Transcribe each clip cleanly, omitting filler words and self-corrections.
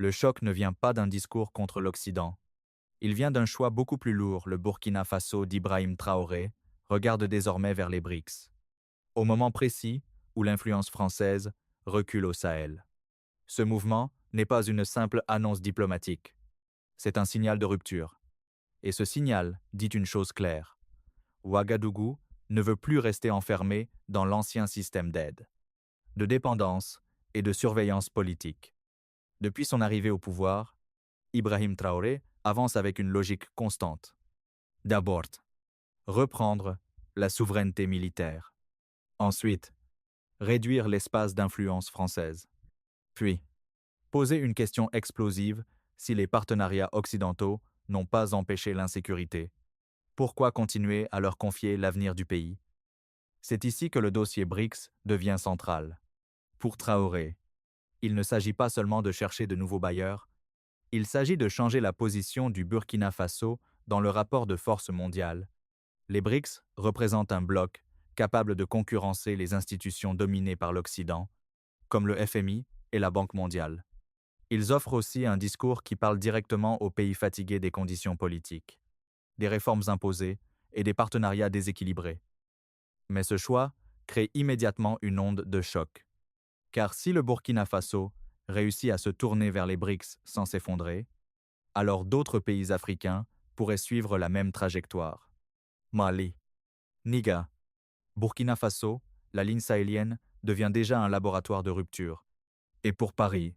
Le choc ne vient pas d'un discours contre l'Occident. Il vient d'un choix beaucoup plus lourd. Le Burkina Faso d'Ibrahim Traoré regarde désormais vers les BRICS, au moment précis où l'influence française recule au Sahel. Ce mouvement n'est pas une simple annonce diplomatique, c'est un signal de rupture. Et ce signal dit une chose claire. Ouagadougou ne veut plus rester enfermé dans l'ancien système d'aide, de dépendance et de surveillance politique. Depuis son arrivée au pouvoir, Ibrahim Traoré avance avec une logique constante. D'abord, reprendre la souveraineté militaire. Ensuite, réduire l'espace d'influence française. Puis, poser une question explosive: si les partenariats occidentaux n'ont pas empêché l'insécurité, pourquoi continuer à leur confier l'avenir du pays? C'est ici que le dossier BRICS devient central. Pour Traoré, il ne s'agit pas seulement de chercher de nouveaux bailleurs, il s'agit de changer la position du Burkina Faso dans le rapport de force mondial. Les BRICS représentent un bloc capable de concurrencer les institutions dominées par l'Occident, comme le FMI et la Banque mondiale. Ils offrent aussi un discours qui parle directement aux pays fatigués des conditions politiques, des réformes imposées et des partenariats déséquilibrés. Mais ce choix crée immédiatement une onde de choc. Car si le Burkina Faso réussit à se tourner vers les BRICS sans s'effondrer, alors d'autres pays africains pourraient suivre la même trajectoire. Mali, Niger, Burkina Faso, la ligne sahélienne devient déjà un laboratoire de rupture. Et pour Paris,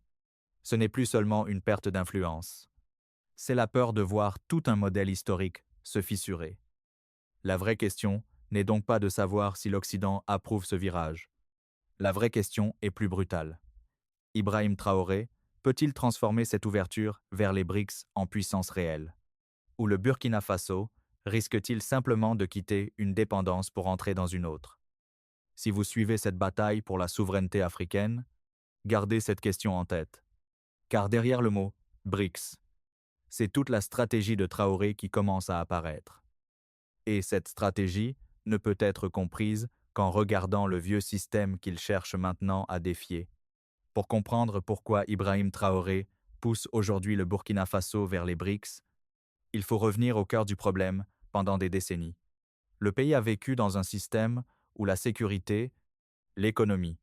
ce n'est plus seulement une perte d'influence. C'est la peur de voir tout un modèle historique se fissurer. La vraie question n'est donc pas de savoir si l'Occident approuve ce virage. La vraie question est plus brutale. Ibrahim Traoré peut-il transformer cette ouverture vers les BRICS en puissance réelle? Ou le Burkina Faso risque-t-il simplement de quitter une dépendance pour entrer dans une autre? Si vous suivez cette bataille pour la souveraineté africaine, gardez cette question en tête. Car derrière le mot BRICS, c'est toute la stratégie de Traoré qui commence à apparaître. Et cette stratégie ne peut être comprise qu'en regardant le vieux système qu'il cherche maintenant à défier. Pour comprendre pourquoi Ibrahim Traoré pousse aujourd'hui le Burkina Faso vers les BRICS, il faut revenir au cœur du problème pendant des décennies. Le pays a vécu dans un système où la sécurité, l'économie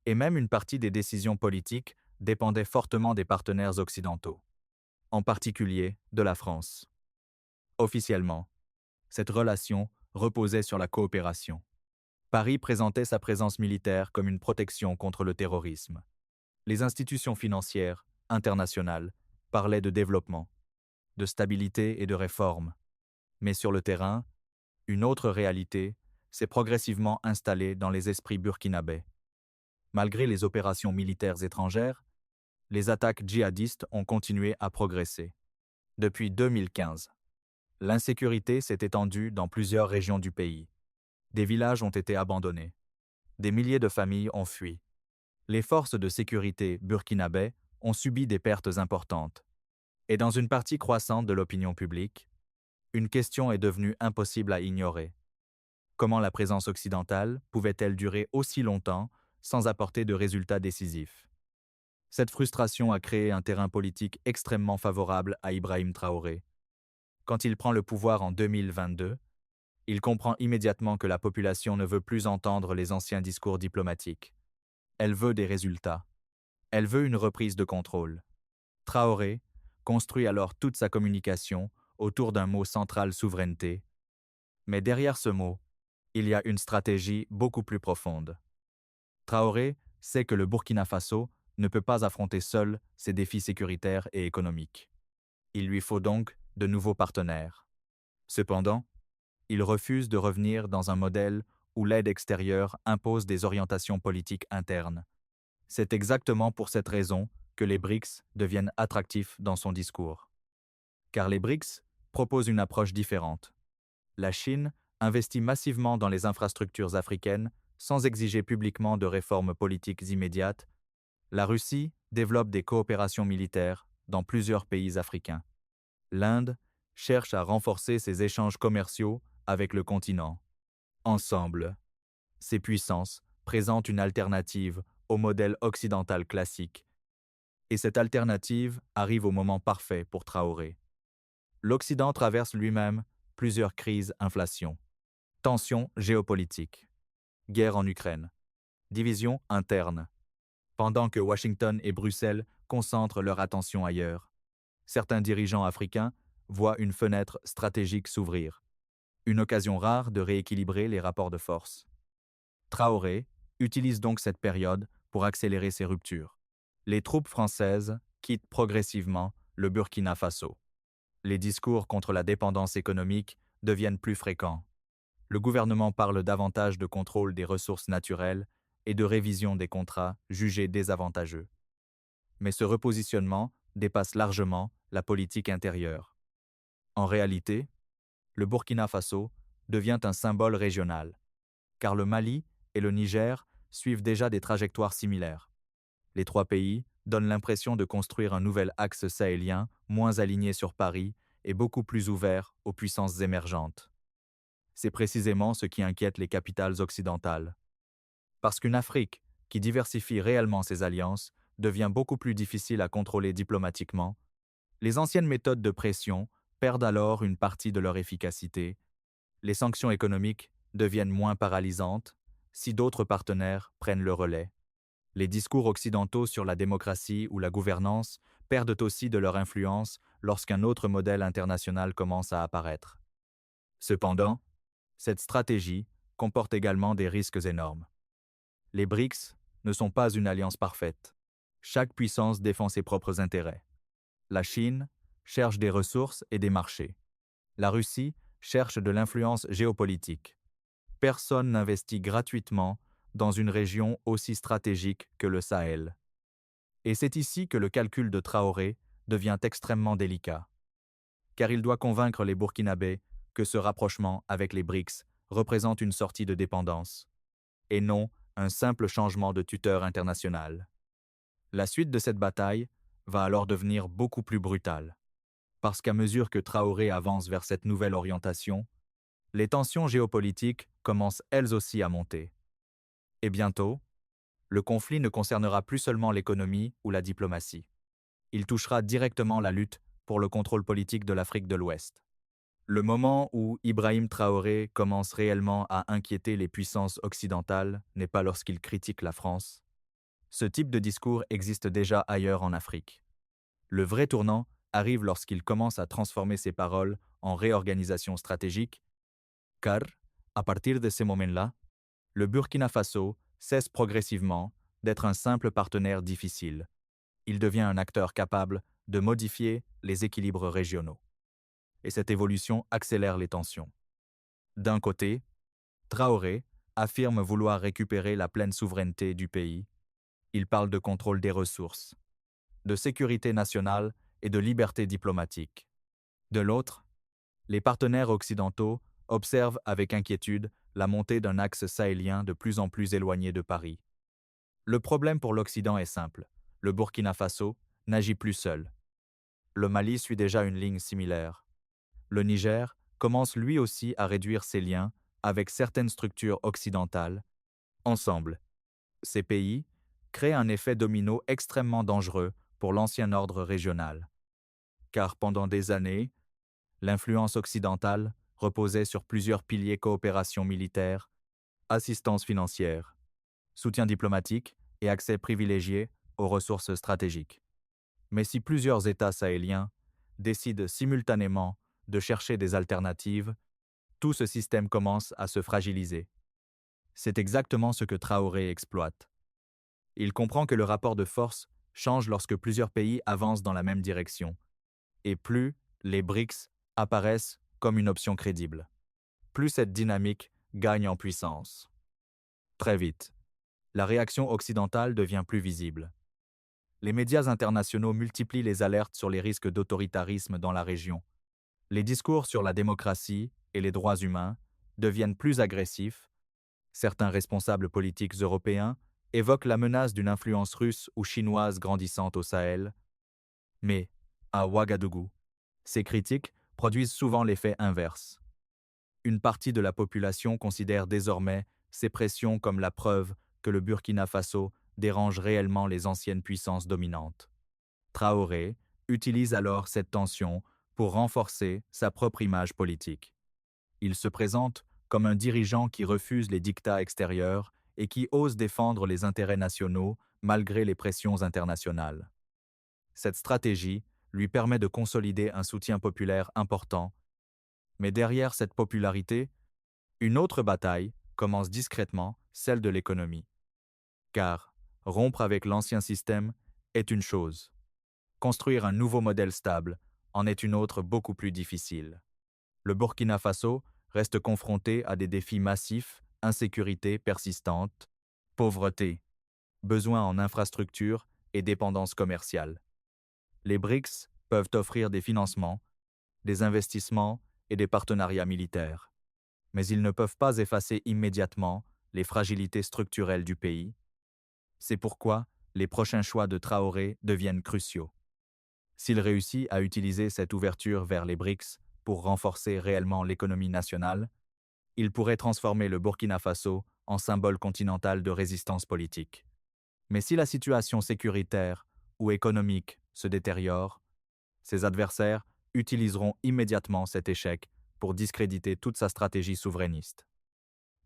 et même une partie des décisions politiques dépendaient fortement des partenaires occidentaux, en particulier de la France. Officiellement, cette relation reposait sur la coopération. Paris présentait sa présence militaire comme une protection contre le terrorisme. Les institutions financières, internationales, parlaient de développement, de stabilité et de réforme. Mais sur le terrain, une autre réalité s'est progressivement installée dans les esprits burkinabés. Malgré les opérations militaires étrangères, les attaques djihadistes ont continué à progresser. Depuis 2015, l'insécurité s'est étendue dans plusieurs régions du pays. Des villages ont été abandonnés. Des milliers de familles ont fui. Les forces de sécurité burkinabées ont subi des pertes importantes. Et dans une partie croissante de l'opinion publique, une question est devenue impossible à ignorer. Comment la présence occidentale pouvait-elle durer aussi longtemps sans apporter de résultats décisifs? Cette frustration a créé un terrain politique extrêmement favorable à Ibrahim Traoré. Quand il prend le pouvoir en 2022, il comprend immédiatement que la population ne veut plus entendre les anciens discours diplomatiques. Elle veut des résultats. Elle veut une reprise de contrôle. Traoré construit alors toute sa communication autour d'un mot central: souveraineté. Mais derrière ce mot, il y a une stratégie beaucoup plus profonde. Traoré sait que le Burkina Faso ne peut pas affronter seul ses défis sécuritaires et économiques. Il lui faut donc de nouveaux partenaires. Cependant, il refuse de revenir dans un modèle où l'aide extérieure impose des orientations politiques internes. C'est exactement pour cette raison que les BRICS deviennent attractifs dans son discours. Car les BRICS proposent une approche différente. La Chine investit massivement dans les infrastructures africaines sans exiger publiquement de réformes politiques immédiates. La Russie développe des coopérations militaires dans plusieurs pays africains. L'Inde cherche à renforcer ses échanges commerciaux avec le continent. Ensemble, ces puissances présentent une alternative au modèle occidental classique Et cette alternative arrive au moment parfait pour Traoré. L'Occident traverse lui-même plusieurs crises, inflation, tensions géopolitiques, guerre en Ukraine, divisions internes, pendant que Washington et Bruxelles concentrent leur attention ailleurs. Certains dirigeants africains voient une fenêtre stratégique s'ouvrir, une occasion rare de rééquilibrer les rapports de force. Traoré utilise donc cette période pour accélérer ces ruptures. Les troupes françaises quittent progressivement le Burkina Faso. Les discours contre la dépendance économique deviennent plus fréquents. Le gouvernement parle davantage de contrôle des ressources naturelles et de révision des contrats jugés désavantageux. Mais ce repositionnement dépasse largement la politique intérieure. En réalité, le Burkina Faso devient un symbole régional, car le Mali et le Niger suivent déjà des trajectoires similaires. Les trois pays donnent l'impression de construire un nouvel axe sahélien moins aligné sur Paris et beaucoup plus ouvert aux puissances émergentes. C'est précisément ce qui inquiète les capitales occidentales. Parce qu'une Afrique qui diversifie réellement ses alliances devient beaucoup plus difficile à contrôler diplomatiquement, les anciennes méthodes de pression perdent alors une partie de leur efficacité, les sanctions économiques deviennent moins paralysantes si d'autres partenaires prennent le relais. Les discours occidentaux sur la démocratie ou la gouvernance perdent aussi de leur influence lorsqu'un autre modèle international commence à apparaître. Cependant, cette stratégie comporte également des risques énormes. Les BRICS ne sont pas une alliance parfaite. Chaque puissance défend ses propres intérêts. La Chine cherche des ressources et des marchés. La Russie cherche de l'influence géopolitique. Personne n'investit gratuitement dans une région aussi stratégique que le Sahel. Et c'est ici que le calcul de Traoré devient extrêmement délicat, car il doit convaincre les Burkinabés que ce rapprochement avec les BRICS représente une sortie de dépendance, et non un simple changement de tuteur international. La suite de cette bataille va alors devenir beaucoup plus brutale, parce qu'à mesure que Traoré avance vers cette nouvelle orientation, les tensions géopolitiques commencent elles aussi à monter. Et bientôt, le conflit ne concernera plus seulement l'économie ou la diplomatie. Il touchera directement la lutte pour le contrôle politique de l'Afrique de l'Ouest. Le moment où Ibrahim Traoré commence réellement à inquiéter les puissances occidentales n'est pas lorsqu'il critique la France. Ce type de discours existe déjà ailleurs en Afrique. Le vrai tournant arrive lorsqu'il commence à transformer ses paroles en réorganisation stratégique, car, à partir de ces moments-là, le Burkina Faso cesse progressivement d'être un simple partenaire difficile. Il devient un acteur capable de modifier les équilibres régionaux. Et cette évolution accélère les tensions. D'un côté, Traoré affirme vouloir récupérer la pleine souveraineté du pays. Il parle de contrôle des ressources, de sécurité nationale et de liberté diplomatique. De l'autre, les partenaires occidentaux observent avec inquiétude la montée d'un axe sahélien de plus en plus éloigné de Paris. Le problème pour l'Occident est simple. Le Burkina Faso n'agit plus seul. Le Mali suit déjà une ligne similaire. Le Niger commence lui aussi à réduire ses liens avec certaines structures occidentales. Ensemble, ces pays créent un effet domino extrêmement dangereux pour l'ancien ordre régional. Car pendant des années, l'influence occidentale reposait sur plusieurs piliers: coopération militaire, assistance financière, soutien diplomatique et accès privilégié aux ressources stratégiques. Mais si plusieurs États sahéliens décident simultanément de chercher des alternatives, tout ce système commence à se fragiliser. C'est exactement ce que Traoré exploite. Il comprend que le rapport de force change lorsque plusieurs pays avancent dans la même direction, et plus les BRICS apparaissent comme une option crédible, plus cette dynamique gagne en puissance. Très vite, la réaction occidentale devient plus visible. Les médias internationaux multiplient les alertes sur les risques d'autoritarisme dans la région. Les discours sur la démocratie et les droits humains deviennent plus agressifs. Certains responsables politiques européens évoquent la menace d'une influence russe ou chinoise grandissante au Sahel. Mais, à Ouagadougou, ces critiques produisent souvent l'effet inverse. Une partie de la population considère désormais ces pressions comme la preuve que le Burkina Faso dérange réellement les anciennes puissances dominantes. Traoré utilise alors cette tension pour renforcer sa propre image politique. Il se présente comme un dirigeant qui refuse les dictats extérieurs et qui ose défendre les intérêts nationaux malgré les pressions internationales. Cette stratégie lui permet de consolider un soutien populaire important, mais derrière cette popularité, une autre bataille commence discrètement, celle de l'économie. Car rompre avec l'ancien système est une chose, construire un nouveau modèle stable en est une autre beaucoup plus difficile. Le Burkina Faso reste confronté à des défis massifs, insécurité persistante, pauvreté, besoins en infrastructures et dépendance commerciale. Les BRICS peuvent offrir des financements, des investissements et des partenariats militaires, mais ils ne peuvent pas effacer immédiatement les fragilités structurelles du pays. C'est pourquoi les prochains choix de Traoré deviennent cruciaux. S'il réussit à utiliser cette ouverture vers les BRICS pour renforcer réellement l'économie nationale, il pourrait transformer le Burkina Faso en symbole continental de résistance politique. Mais si la situation sécuritaire ou économique se détériore, ses adversaires utiliseront immédiatement cet échec pour discréditer toute sa stratégie souverainiste.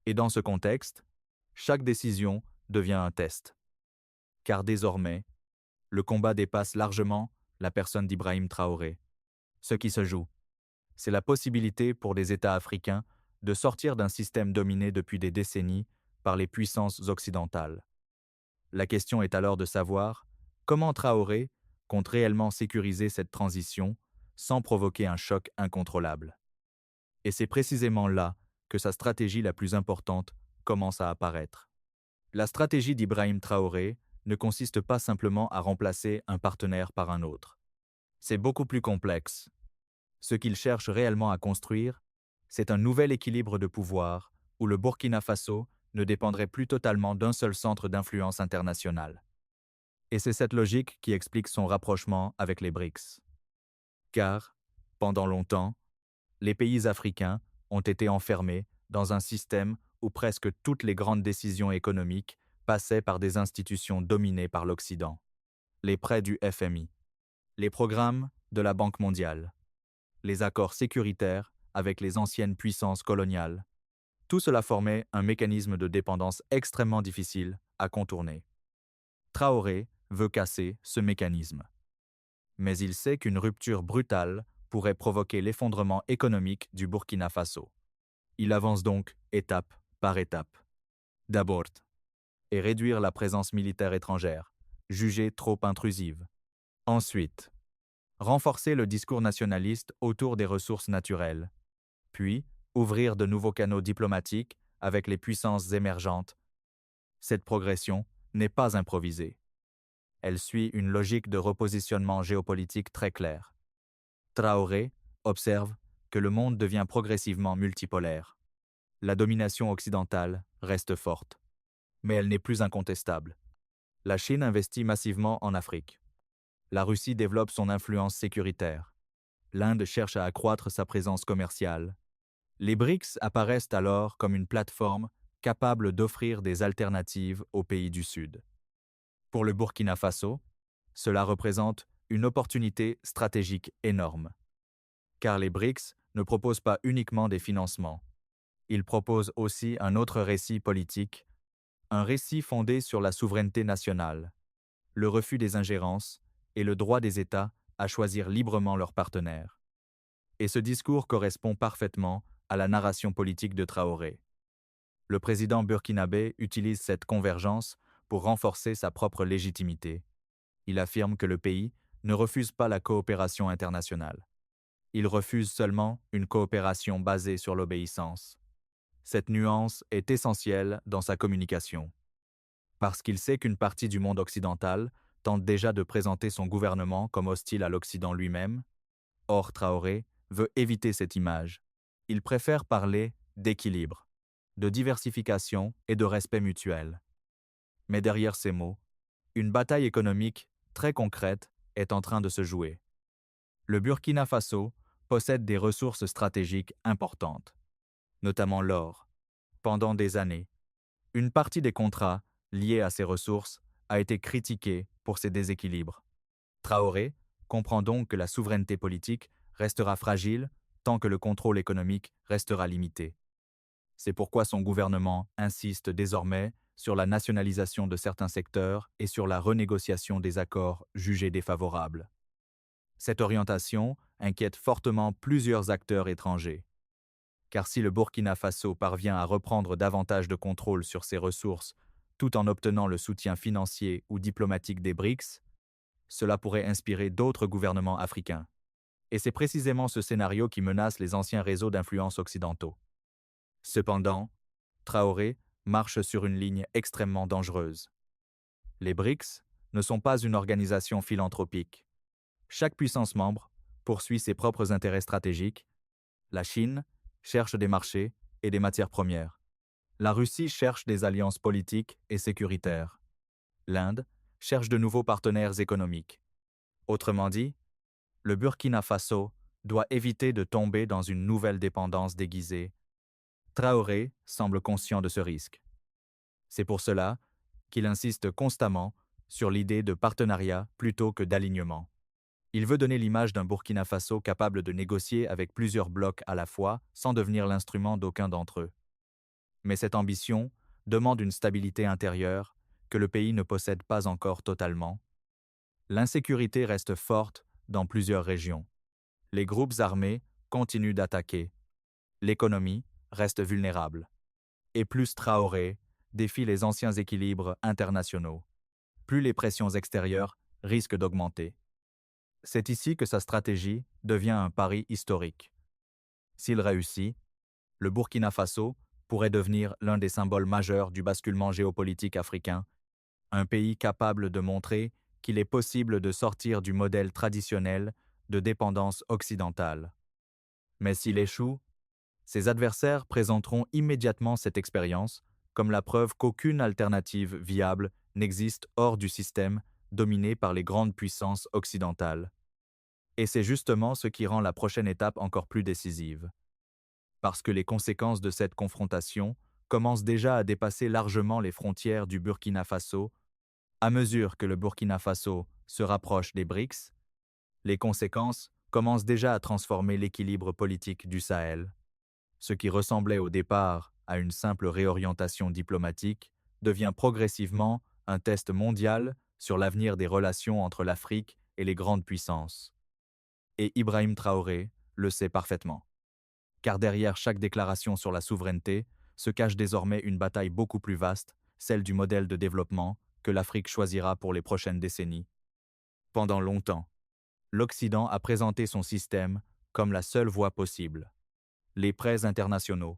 Et dans ce contexte, chaque décision devient un test. Car désormais, le combat dépasse largement la personne d'Ibrahim Traoré. Ce qui se joue, c'est la possibilité pour les États africains de sortir d'un système dominé depuis des décennies par les puissances occidentales. La question est alors de savoir comment Traoré compte réellement sécuriser cette transition sans provoquer un choc incontrôlable. Et c'est précisément là que sa stratégie la plus importante commence à apparaître. La stratégie d'Ibrahim Traoré ne consiste pas simplement à remplacer un partenaire par un autre. C'est beaucoup plus complexe. Ce qu'il cherche réellement à construire, c'est un nouvel équilibre de pouvoir où le Burkina Faso ne dépendrait plus totalement d'un seul centre d'influence international. Et c'est cette logique qui explique son rapprochement avec les BRICS. Car, pendant longtemps, les pays africains ont été enfermés dans un système où presque toutes les grandes décisions économiques passaient par des institutions dominées par l'Occident. Les prêts du FMI, les programmes de la Banque mondiale, les accords sécuritaires avec les anciennes puissances coloniales, tout cela formait un mécanisme de dépendance extrêmement difficile à contourner. Traoré veut casser ce mécanisme. Mais il sait qu'une rupture brutale pourrait provoquer l'effondrement économique du Burkina Faso. Il avance donc étape par étape. D'abord, et réduire la présence militaire étrangère, jugée trop intrusive. Ensuite, renforcer le discours nationaliste autour des ressources naturelles. Puis, ouvrir de nouveaux canaux diplomatiques avec les puissances émergentes. Cette progression n'est pas improvisée. Elle suit une logique de repositionnement géopolitique très claire. Traoré observe que le monde devient progressivement multipolaire. La domination occidentale reste forte, mais elle n'est plus incontestable. La Chine investit massivement en Afrique. La Russie développe son influence sécuritaire. L'Inde cherche à accroître sa présence commerciale. Les BRICS apparaissent alors comme une plateforme capable d'offrir des alternatives aux pays du Sud. Pour le Burkina Faso, cela représente une opportunité stratégique énorme. Car les BRICS ne proposent pas uniquement des financements. Ils proposent aussi un autre récit politique, un récit fondé sur la souveraineté nationale, le refus des ingérences et le droit des États à choisir librement leurs partenaires. Et ce discours correspond parfaitement à la narration politique de Traoré. Le président burkinabé utilise cette convergence pour renforcer sa propre légitimité. Il affirme que le pays ne refuse pas la coopération internationale. Il refuse seulement une coopération basée sur l'obéissance. Cette nuance est essentielle dans sa communication. Parce qu'il sait qu'une partie du monde occidental tente déjà de présenter son gouvernement comme hostile à l'Occident lui-même. Or, Traoré veut éviter cette image. Il préfère parler d'équilibre, de diversification et de respect mutuel. Mais derrière ces mots, une bataille économique très concrète est en train de se jouer. Le Burkina Faso possède des ressources stratégiques importantes, notamment l'or. Pendant des années, une partie des contrats liés à ces ressources a été critiquée pour ses déséquilibres. Traoré comprend donc que la souveraineté politique restera fragile tant que le contrôle économique restera limité. C'est pourquoi son gouvernement insiste désormais sur la nationalisation de certains secteurs et sur la renégociation des accords jugés défavorables. Cette orientation inquiète fortement plusieurs acteurs étrangers. Car si le Burkina Faso parvient à reprendre davantage de contrôle sur ses ressources tout en obtenant le soutien financier ou diplomatique des BRICS, cela pourrait inspirer d'autres gouvernements africains. Et c'est précisément ce scénario qui menace les anciens réseaux d'influence occidentaux. Cependant, Traoré marche sur une ligne extrêmement dangereuse. Les BRICS ne sont pas une organisation philanthropique. Chaque puissance membre poursuit ses propres intérêts stratégiques. La Chine cherche des marchés et des matières premières. La Russie cherche des alliances politiques et sécuritaires. L'Inde cherche de nouveaux partenaires économiques. Autrement dit, le Burkina Faso doit éviter de tomber dans une nouvelle dépendance déguisée. Traoré semble conscient de ce risque. C'est pour cela qu'il insiste constamment sur l'idée de partenariat plutôt que d'alignement. Il veut donner l'image d'un Burkina Faso capable de négocier avec plusieurs blocs à la fois sans devenir l'instrument d'aucun d'entre eux. Mais cette ambition demande une stabilité intérieure que le pays ne possède pas encore totalement. L'insécurité reste forte dans plusieurs régions. Les groupes armés continuent d'attaquer. L'économie reste vulnérable. Et plus Traoré défie les anciens équilibres internationaux, plus les pressions extérieures risquent d'augmenter. C'est ici que sa stratégie devient un pari historique. S'il réussit, le Burkina Faso pourrait devenir l'un des symboles majeurs du basculement géopolitique africain, un pays capable de montrer qu'il est possible de sortir du modèle traditionnel de dépendance occidentale. Mais s'il échoue, ses adversaires présenteront immédiatement cette expérience comme la preuve qu'aucune alternative viable n'existe hors du système dominé par les grandes puissances occidentales. Et c'est justement ce qui rend la prochaine étape encore plus décisive. Parce que les conséquences de cette confrontation commencent déjà à dépasser largement les frontières du Burkina Faso. À mesure que le Burkina Faso se rapproche des BRICS, les conséquences commencent déjà à transformer l'équilibre politique du Sahel. Ce qui ressemblait au départ à une simple réorientation diplomatique devient progressivement un test mondial sur l'avenir des relations entre l'Afrique et les grandes puissances. Et Ibrahim Traoré le sait parfaitement. Car derrière chaque déclaration sur la souveraineté se cache désormais une bataille beaucoup plus vaste, celle du modèle de développement que l'Afrique choisira pour les prochaines décennies. Pendant longtemps, l'Occident a présenté son système comme la seule voie possible. Les prêts internationaux,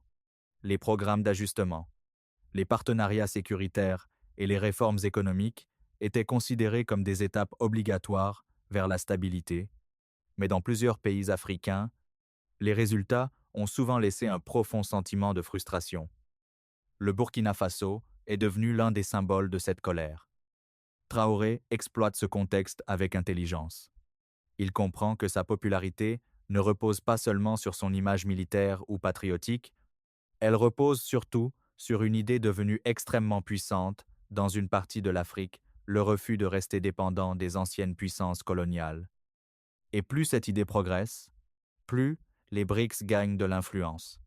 les programmes d'ajustement, les partenariats sécuritaires et les réformes économiques étaient considérés comme des étapes obligatoires vers la stabilité, mais dans plusieurs pays africains, les résultats ont souvent laissé un profond sentiment de frustration. Le Burkina Faso est devenu l'un des symboles de cette colère. Traoré exploite ce contexte avec intelligence. Il comprend que sa popularité ne repose pas seulement sur son image militaire ou patriotique, elle repose surtout sur une idée devenue extrêmement puissante dans une partie de l'Afrique, le refus de rester dépendant des anciennes puissances coloniales. Et plus cette idée progresse, plus les BRICS gagnent de l'influence.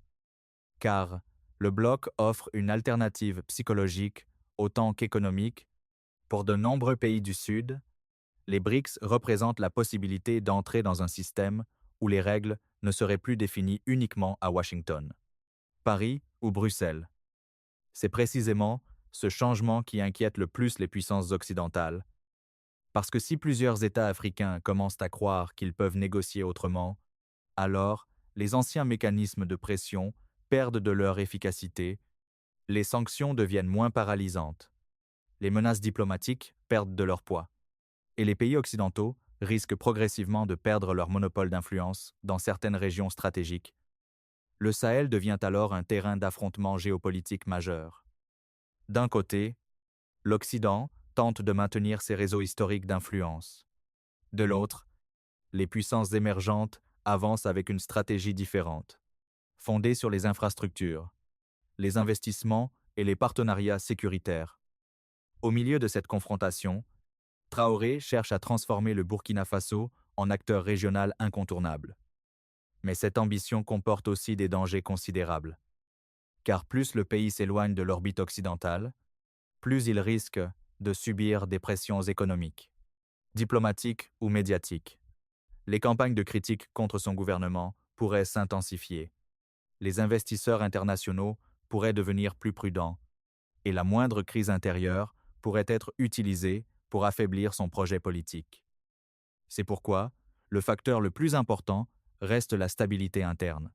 Car le bloc offre une alternative psychologique autant qu'économique. Pour de nombreux pays du Sud, les BRICS représentent la possibilité d'entrer dans un système où les règles ne seraient plus définies uniquement à Washington, Paris ou Bruxelles. C'est précisément ce changement qui inquiète le plus les puissances occidentales. Parce que si plusieurs États africains commencent à croire qu'ils peuvent négocier autrement, alors les anciens mécanismes de pression perdent de leur efficacité, les sanctions deviennent moins paralysantes, les menaces diplomatiques perdent de leur poids, et les pays occidentaux risquent progressivement de perdre leur monopole d'influence dans certaines régions stratégiques. Le Sahel devient alors un terrain d'affrontement géopolitique majeur. D'un côté, l'Occident tente de maintenir ses réseaux historiques d'influence. De l'autre, les puissances émergentes avancent avec une stratégie différente, fondée sur les infrastructures, les investissements et les partenariats sécuritaires. Au milieu de cette confrontation, Traoré cherche à transformer le Burkina Faso en acteur régional incontournable. Mais cette ambition comporte aussi des dangers considérables. Car plus le pays s'éloigne de l'orbite occidentale, plus il risque de subir des pressions économiques, diplomatiques ou médiatiques. Les campagnes de critique contre son gouvernement pourraient s'intensifier. Les investisseurs internationaux pourraient devenir plus prudents et la moindre crise intérieure pourrait être utilisée pour affaiblir son projet politique. C'est pourquoi le facteur le plus important reste la stabilité interne.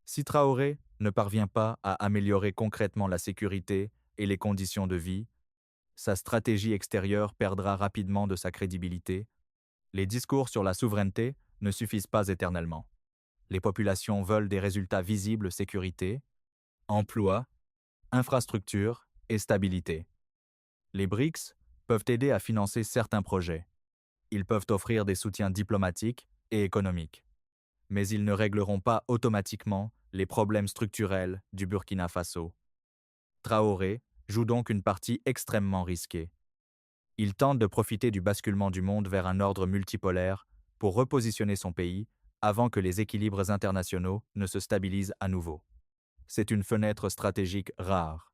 Si Traoré ne parvient pas à améliorer concrètement la sécurité et les conditions de vie, sa stratégie extérieure perdra rapidement de sa crédibilité. Les discours sur la souveraineté ne suffisent pas éternellement. Les populations veulent des résultats visibles: sécurité, emploi, infrastructure et stabilité. Les BRICS peuvent aider à financer certains projets. Ils peuvent offrir des soutiens diplomatiques et économiques. Mais ils ne régleront pas automatiquement les problèmes structurels du Burkina Faso. Traoré joue donc une partie extrêmement risquée. Il tente de profiter du basculement du monde vers un ordre multipolaire pour repositionner son pays avant que les équilibres internationaux ne se stabilisent à nouveau. C'est une fenêtre stratégique rare.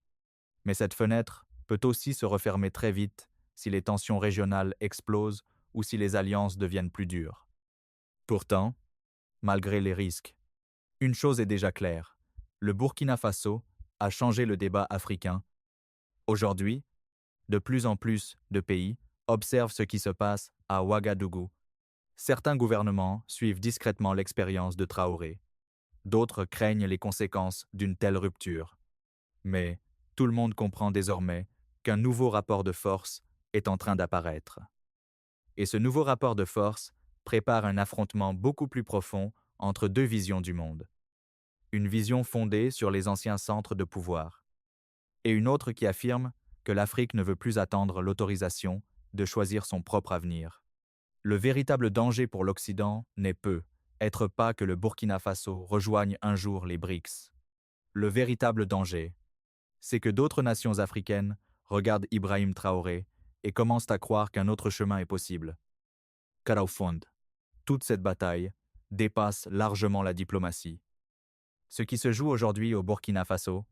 Mais cette fenêtre peut aussi se refermer très vite si les tensions régionales explosent ou si les alliances deviennent plus dures. Pourtant, malgré les risques, une chose est déjà claire: le Burkina Faso a changé le débat africain. Aujourd'hui, de plus en plus de pays observent ce qui se passe à Ouagadougou. Certains gouvernements suivent discrètement l'expérience de Traoré. D'autres craignent les conséquences d'une telle rupture. Mais tout le monde comprend désormais qu'un nouveau rapport de force est en train d'apparaître. Et ce nouveau rapport de force prépare un affrontement beaucoup plus profond entre deux visions du monde. Une vision fondée sur les anciens centres de pouvoir, et une autre qui affirme que l'Afrique ne veut plus attendre l'autorisation de choisir son propre avenir. Le véritable danger pour l'Occident n'est être pas que le Burkina Faso rejoigne un jour les BRICS. Le véritable danger, c'est que d'autres nations africaines regardent Ibrahim Traoré et commencent à croire qu'un autre chemin est possible. Car au fond, toute cette bataille dépasse largement la diplomatie. Ce qui se joue aujourd'hui au Burkina Faso,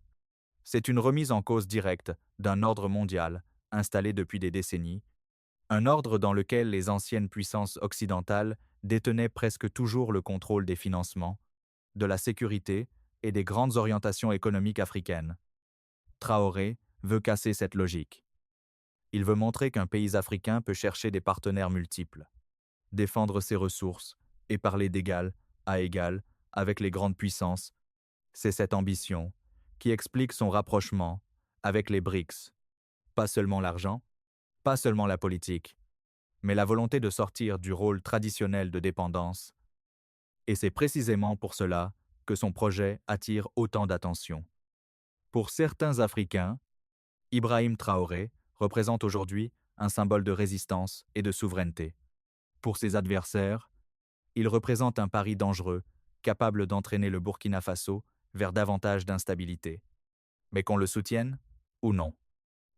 c'est une remise en cause directe d'un ordre mondial installé depuis des décennies, un ordre dans lequel les anciennes puissances occidentales détenaient presque toujours le contrôle des financements, de la sécurité et des grandes orientations économiques africaines. Traoré veut casser cette logique. Il veut montrer qu'un pays africain peut chercher des partenaires multiples, défendre ses ressources et parler d'égal à égal avec les grandes puissances. C'est cette ambition qui explique son rapprochement avec les BRICS. Pas seulement l'argent, pas seulement la politique, mais la volonté de sortir du rôle traditionnel de dépendance. Et c'est précisément pour cela que son projet attire autant d'attention. Pour certains Africains, Ibrahim Traoré représente aujourd'hui un symbole de résistance et de souveraineté. Pour ses adversaires, il représente un pari dangereux, capable d'entraîner le Burkina Faso vers davantage d'instabilité. Mais qu'on le soutienne ou non,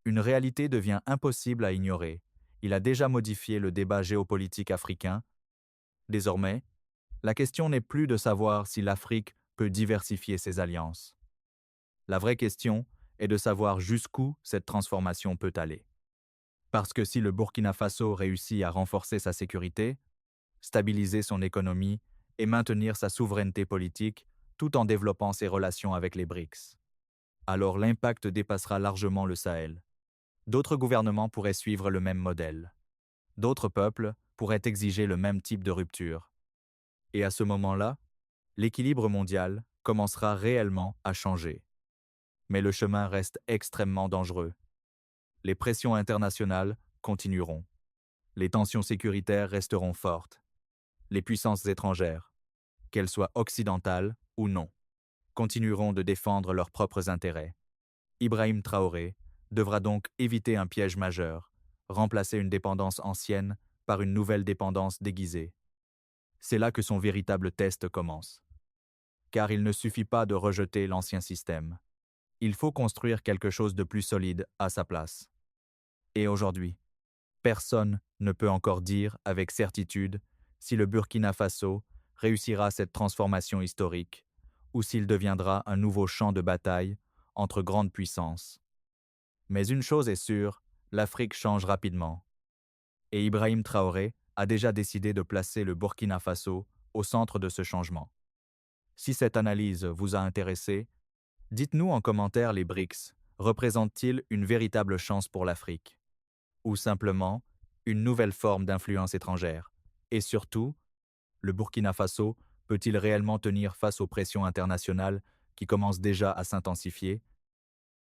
une réalité devient impossible à ignorer. Il a déjà modifié le débat géopolitique africain. Désormais, la question n'est plus de savoir si l'Afrique peut diversifier ses alliances. La vraie question est de savoir jusqu'où cette transformation peut aller. Parce que si le Burkina Faso réussit à renforcer sa sécurité, stabiliser son économie et maintenir sa souveraineté politique tout en développant ses relations avec les BRICS, alors l'impact dépassera largement le Sahel. D'autres gouvernements pourraient suivre le même modèle. D'autres peuples pourraient exiger le même type de rupture. Et à ce moment-là, l'équilibre mondial commencera réellement à changer. Mais le chemin reste extrêmement dangereux. Les pressions internationales continueront. Les tensions sécuritaires resteront fortes. Les puissances étrangères, qu'elles soient occidentales ou non, continueront de défendre leurs propres intérêts. Ibrahim Traoré devra donc éviter un piège majeur, remplacer une dépendance ancienne par une nouvelle dépendance déguisée. C'est là que son véritable test commence. Car il ne suffit pas de rejeter l'ancien système. Il faut construire quelque chose de plus solide à sa place. Et aujourd'hui, Personne ne peut encore dire avec certitude si le Burkina Faso réussira cette transformation historique ou s'il deviendra un nouveau champ de bataille entre grandes puissances. Mais une chose est sûre, l'Afrique change rapidement. Et Ibrahim Traoré a déjà décidé de placer le Burkina Faso au centre de ce changement. Si cette analyse vous a intéressé, dites-nous en commentaire les BRICS représentent-ils une véritable chance pour l'Afrique ou simplement une nouvelle forme d'influence étrangère? Et surtout, le Burkina Faso peut-il réellement tenir face aux pressions internationales qui commencent déjà à s'intensifier